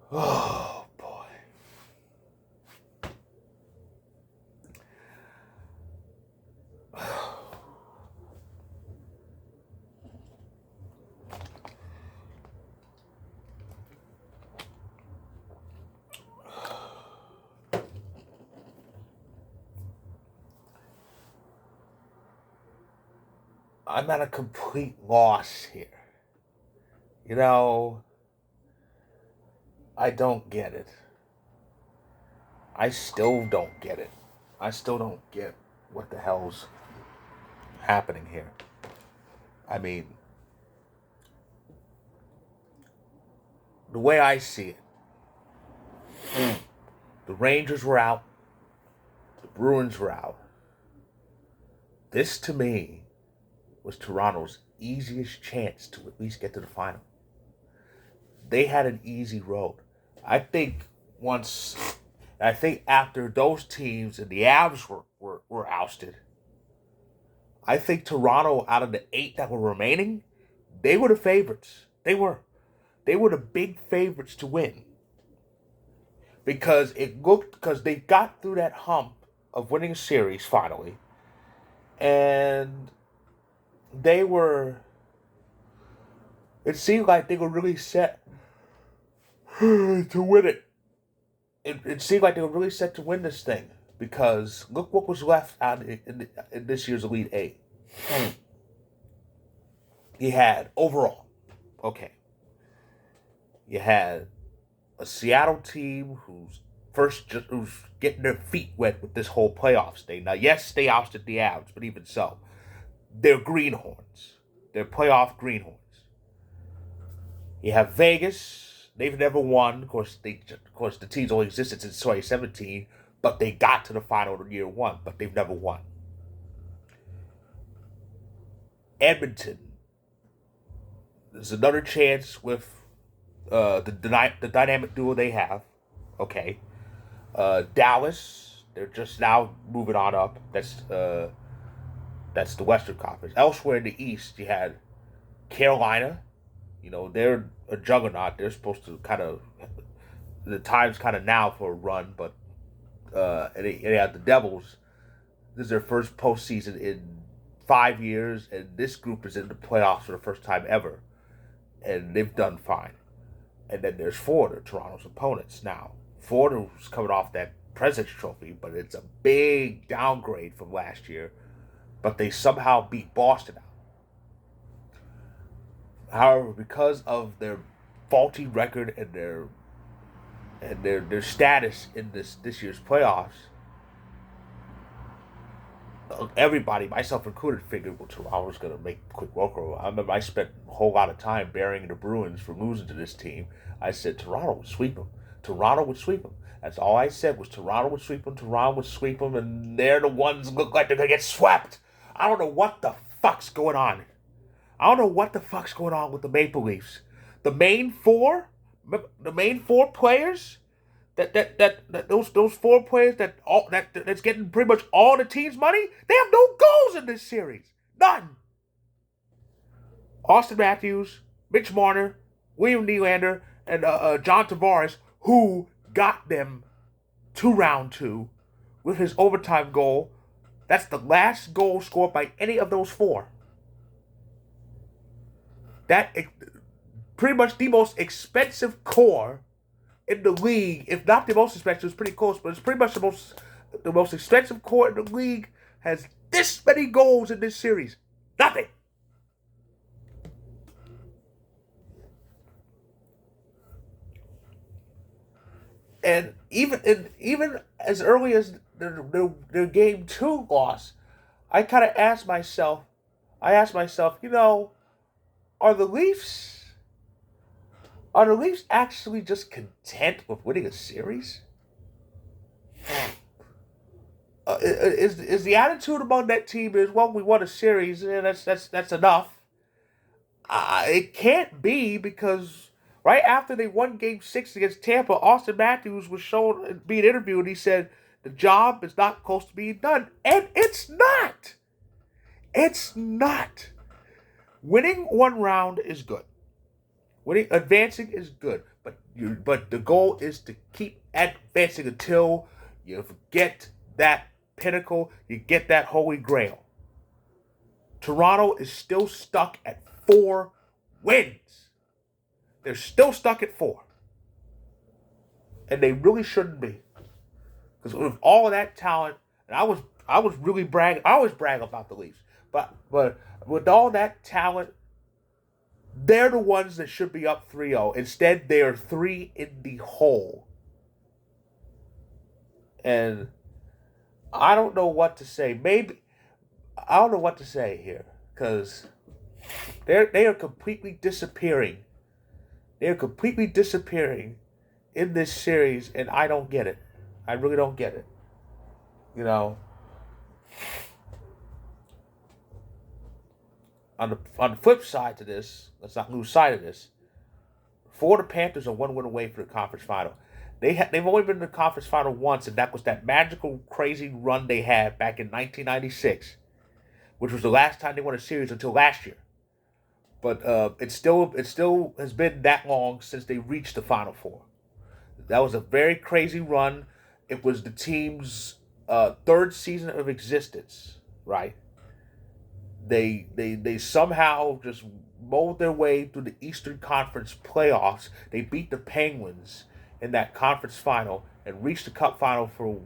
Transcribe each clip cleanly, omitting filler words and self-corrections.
Oh, boy. I'm at a complete loss here. You know, I don't get it. I still don't get it. I still don't get what the hell's happening here. I mean, the way I see it, the Rangers were out, the Bruins were out. This, to me, was Toronto's easiest chance to at least get to the final. They had an easy road. I think once, I think after those teams and the Avs were ousted, I think Toronto, out of the 8 that were remaining, they were the favorites. They were. They were the big favorites to win. Because they got through that hump of winning a series finally. And they were, it seemed like they were really set to win it. It seemed like they were really set to win this thing because look what was left out in this year's Elite Eight. You had overall, okay, you had a Seattle team who's getting their feet wet with this whole playoffs thing. Now, yes, they ousted the Avs, but even so, they're greenhorns. They're playoff greenhorns. You have Vegas. They've never won. Of course, the team's only existed since 2017, but they got to the final in year one, but they've never won. Edmonton. There's another chance with the dynamic duo they have. Okay. Dallas. They're just now moving on up. That's the Western Conference. Elsewhere in the East, you had Carolina. You know, they're a juggernaut. They're supposed to kind of, the time's kind of now for a run, but and they had the Devils. This is their first postseason in 5 years, and this group is in the playoffs for the first time ever, and they've done fine. And then there's Florida, Toronto's opponents. Now, Florida's coming off that President's Trophy, but it's a big downgrade from last year. But they somehow beat Boston out. However, because of their faulty record and their status in this year's playoffs, everybody, myself included, figured well Toronto was going to make a quick work over. I remember I spent a whole lot of time burying the Bruins for losing to this team. I said Toronto would sweep them. Toronto would sweep them. That's all I said was Toronto would sweep them. Toronto would sweep them, and they're the ones look like they're going to get swept. I don't know what the fuck's going on. I don't know what the fuck's going on with the Maple Leafs. The main four, the main four players, those 4 players that's getting pretty much all the team's money. They have no goals in this series, none. Austin Matthews, Mitch Marner, William Nylander, and John Tavares, who got them to round 2 with his overtime goal. That's the last goal scored by any of those 4. That pretty much the most expensive core in the league. If not the most expensive, it's pretty close, but it's pretty much the most expensive core in the league has this many goals in this series. Nothing. And even as early as their game 2 loss, I kind of asked myself, you know, are the Leafs actually just content with winning a series? Is the attitude among that team is well we won a series and that's enough? It can't be because right after they won Game 6 against Tampa, Austin Matthews was shown being interviewed and he said the job is not close to being done, and it's not. It's not. Winning one round is good. Advancing is good, but the goal is to keep advancing until you get that pinnacle, you get that holy grail. Toronto is still stuck at 4 wins. They're still stuck at 4. And they really shouldn't be. Because with all of that talent, and I was really bragging. I always brag about the Leafs. But with all that talent, they're the ones that should be up 3-0. Instead, they are 3 in the hole. And I don't know what to say. I don't know what to say here. Because they are completely disappearing. They are completely disappearing in this series, and I don't get it. I really don't get it. You know, on the flip side to this, let's not lose sight of this. The Panthers are 1 win away from the conference final. They've only been in the conference final once, and that was that magical, crazy run they had back in 1996, which was the last time they won a series until last year. But it still has been that long since they reached the Final Four. That was a very crazy run. It was the team's third season of existence, right? They somehow just mowed their way through the Eastern Conference playoffs. They beat the Penguins in that conference final and reached the Cup final for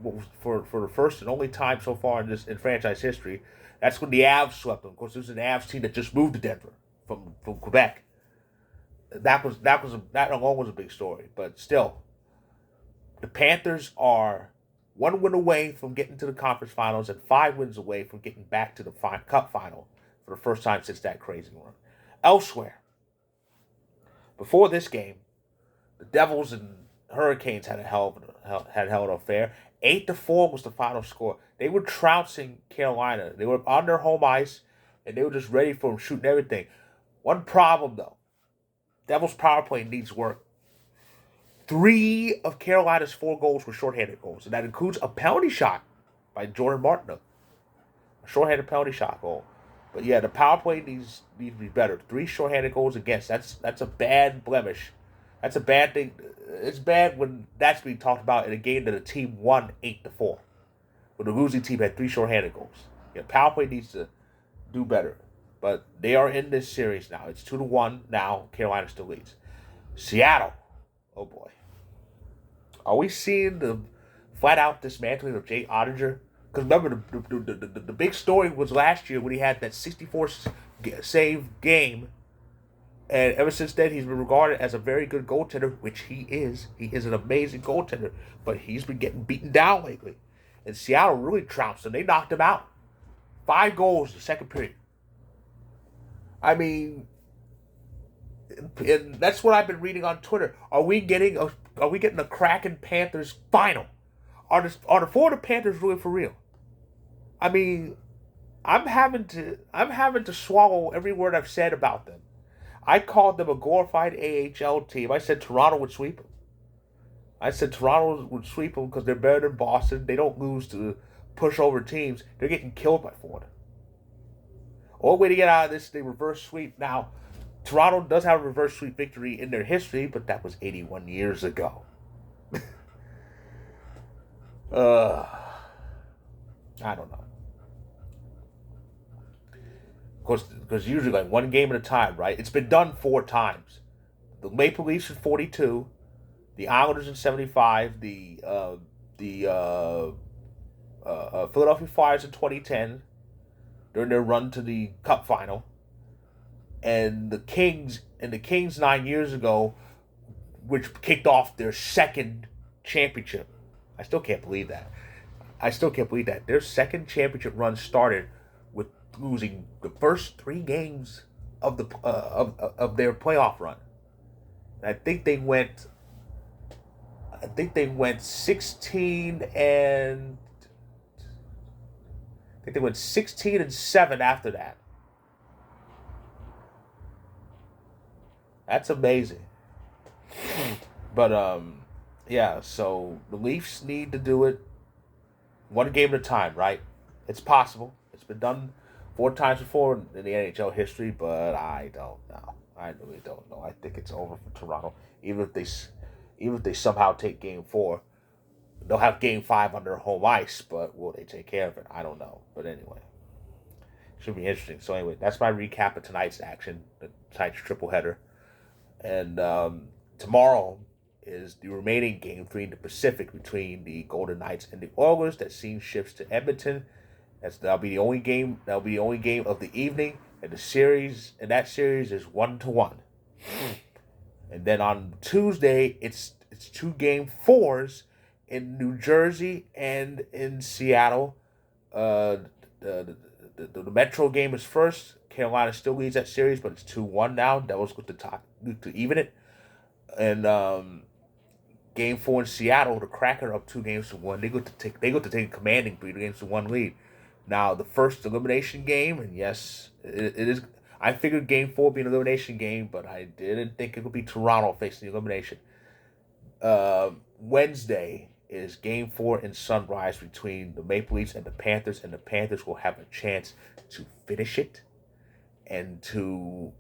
the first and only time so far in franchise history. That's when the Avs swept them. Of course, it was an Avs team that just moved to Denver from Quebec. That alone was a big story, but still, the Panthers are 1 win away from getting to the conference finals and 5 wins away from getting back to the Cup final for the first time since that crazy run. Elsewhere, before this game, the Devils and Hurricanes had a hell of an affair. 8-4 was the final score. They were trouncing Carolina. They were on their home ice, and they were just ready for them, shooting everything. One problem, though. Devils' power play needs work. 3 of Carolina's 4 goals were shorthanded goals, and that includes a penalty shot by Jordan Martinook. A shorthanded penalty shot goal. But yeah, the power play needs to be better. 3 shorthanded goals against. That's a bad blemish. That's a bad thing. It's bad when that's being talked about in a game that a team won 8-4. When the losing team had 3 shorthanded goals. Yeah, power play needs to do better. But they are in this series now. It's 2-1 now. Carolina still leads. Seattle. Oh boy. Are we seeing the flat-out dismantling of Jay Ottinger? Because remember, the big story was last year when he had that 64-save game. And ever since then, he's been regarded as a very good goaltender, which he is. He is an amazing goaltender. But he's been getting beaten down lately. And Seattle really trounced him. They knocked him out. 5 goals in the second period. I mean, and that's what I've been reading on Twitter. Are we getting a Kraken Panthers final? Are the Florida Panthers really for real? I mean, I'm having to swallow every word I've said about them. I called them a glorified AHL team. I said Toronto would sweep them. I said Toronto would sweep them because they're better than Boston. They don't lose to pushover teams. They're getting killed by Florida. Only way to get out of this, they reverse sweep. Now, Toronto does have a reverse sweep victory in their history, but that was 81 years ago. I don't know. Because usually like 1 game at a time, right? It's been done 4 times. The Maple Leafs in 42, the Islanders in 75, the Philadelphia Flyers in 2010 during their run to the Cup final, and the Kings 9 years ago, which kicked off their second championship. I still can't believe that. Their second championship run started with losing the first 3 games of their playoff run. And I think they went 16 and 7 after that. That's amazing. But yeah, so the Leafs need to do it 1 game at a time, right? It's possible. It's been done 4 times before in the NHL history, but I don't know. I really don't know. I think it's over for Toronto. Even if they somehow take Game 4, they'll have Game 5 on their home ice. But will they take care of it? I don't know. But anyway, should be interesting. So anyway, that's my recap of tonight's action, tonight's triple header, and tomorrow is the remaining Game 3 in the Pacific between the Golden Knights and the Oilers. That scene shifts to Edmonton. That'll be the only game. That'll be the only game of the evening, and the series. And that series is 1-1. And then on Tuesday, it's 2 Game 4s in New Jersey and in Seattle. The, the Metro game is first. Carolina still leads that series, but it's 2-1 now. Devils go to even it. And Game 4 in Seattle, the Kraken are up 2 games to 1. They go to take a commanding 3 games to 1 lead. Now the first elimination game, and yes, it is. I figured Game 4 would be an elimination game, but I didn't think it would be Toronto facing the elimination. Wednesday is Game 4 in Sunrise between the Maple Leafs and the Panthers, and the Panthers will have a chance to finish it and to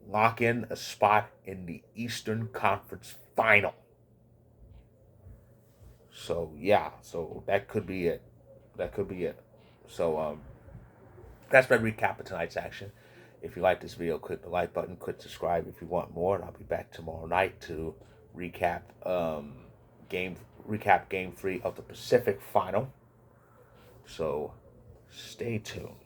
lock in a spot in the Eastern Conference Final. So yeah, so that could be it. So that's my recap of tonight's action. If you like this video, click the like button, click subscribe if you want more, and I'll be back tomorrow night to recap Game 3 of the Pacific Final. So stay tuned.